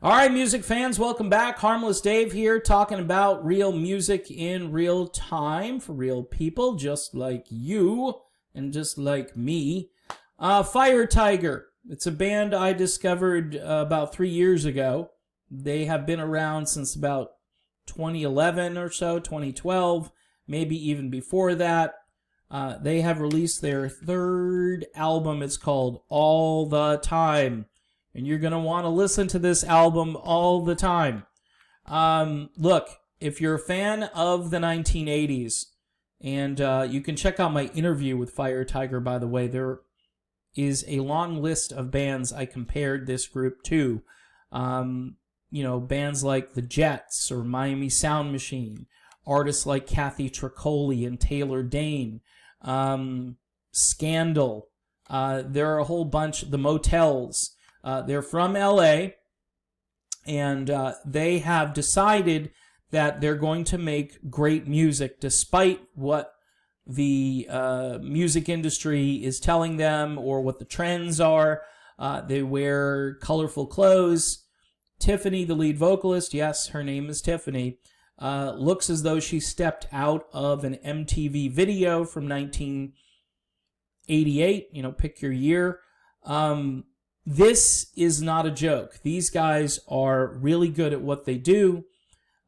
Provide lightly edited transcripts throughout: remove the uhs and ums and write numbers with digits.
All right, music fans, welcome back. Harmless Dave here, talking about real music in real time for real people, just like you and just like me. Fire Tiger. It's a band I discovered about 3 years ago. They have been around since about 2011 or so, 2012, maybe even before that. They have released their third album. It's called All the Time. And you're going to want to listen to this album all the time. Look, if you're a fan of the 1980s, and you can check out my interview with Fire Tiger, by the way. There is a long list of bands I compared this group to. Bands like the Jets or Miami Sound Machine, artists like Kathy Tricoli and Taylor Dane, Scandal. There are a whole bunch, the Motels. They're from LA, and they have decided that they're going to make great music despite what the music industry is telling them or what the trends are. They wear colorful clothes. Tiffany, the lead vocalist, yes, her name is Tiffany, looks as though she stepped out of an MTV video from 1988, pick your year. This is not a joke. These guys are really good at what they do.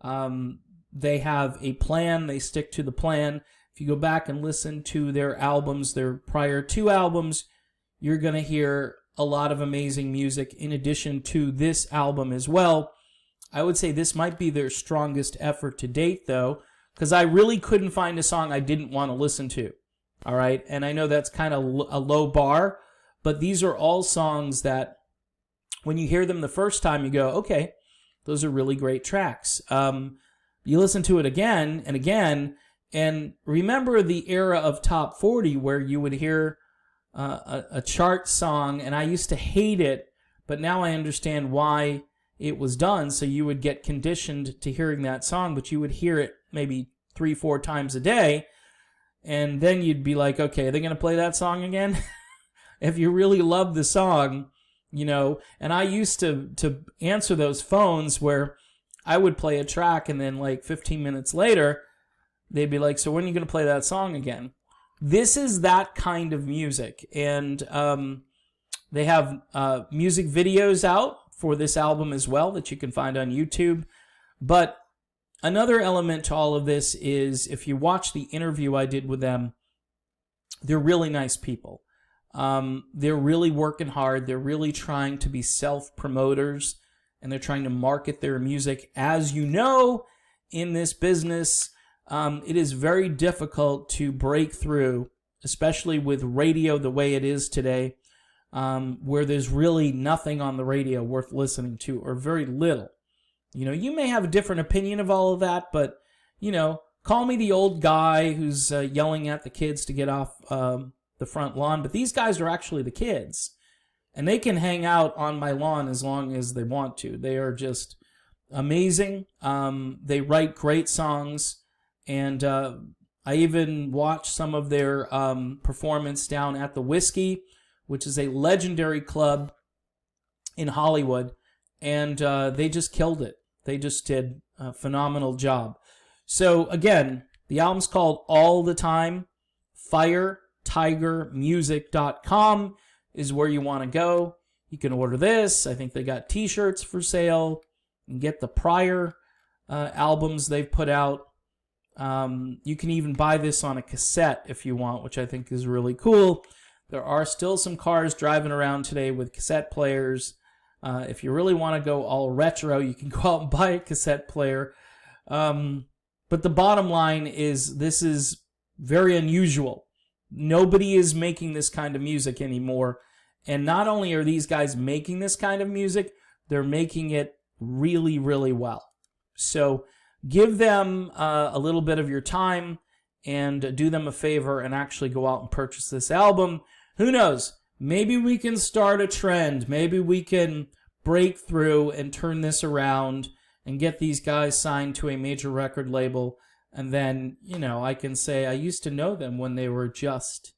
They have a plan. They stick to the plan. If you go back and listen to their albums, their prior two albums, you're going to hear a lot of amazing music in addition to this album as well. I would say this might be their strongest effort to date, though, because I really couldn't find a song I didn't want to listen to. All right? And I know that's kind of a low bar, but these are all songs that when you hear them the first time, you go, okay, those are really great tracks. You listen to it again and again, and remember the era of Top 40 where you would hear a chart song, and I used to hate it, but now I understand why it was done. So you would get conditioned to hearing that song, but you would hear it maybe 3-4 times a day, and then you'd be like, okay, are they going to play that song again? If you really love the song, and I used to answer those phones where I would play a track and then like 15 minutes later, they'd be like, so when are you going to play that song again? This is that kind of music. And they have music videos out for this album as well that you can find on YouTube. But another element to all of this is if you watch the interview I did with them, they're really nice people. They're really working hard. They're really trying to be self-promoters, and they're trying to market their music. As you know, in this business, it is very difficult to break through, especially with radio the way it is today, where there's really nothing on the radio worth listening to, or very little. You may have a different opinion of all of that, but, call me the old guy who's yelling at the kids to get off the front lawn, but these guys are actually the kids, and they can hang out on my lawn as long as they want to. They are just amazing. They write great songs, and I even watched some of their performance down at the Whiskey, which is a legendary club in Hollywood, and they just killed it. They just did a phenomenal job. So again, the album's called All the Time. FireTigerMusic.com is where you want to go. You can order this. I think they got t-shirts for sale. You can get the prior albums they've put out. You can even buy this on a cassette if you want, which I think is really cool. There are still some cars driving around today with cassette players. If you really want to go all retro, you can go out and buy a cassette player. But the bottom line is this is very unusual. Nobody is making this kind of music anymore. And not only are these guys making this kind of music, they're making it really, really well. So give them a little bit of your time and do them a favor and actually go out and purchase this album. Who knows? Maybe we can start a trend. Maybe we can break through and turn this around and get these guys signed to a major record label. And then, I can say I used to know them when they were just,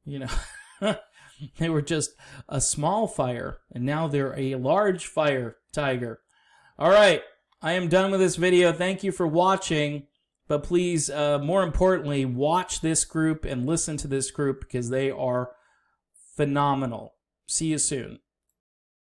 they were just a small fire. And now they're a large fire tiger. All right, I am done with this video. Thank you for watching. But please, more importantly, watch this group and listen to this group because they are phenomenal. See you soon.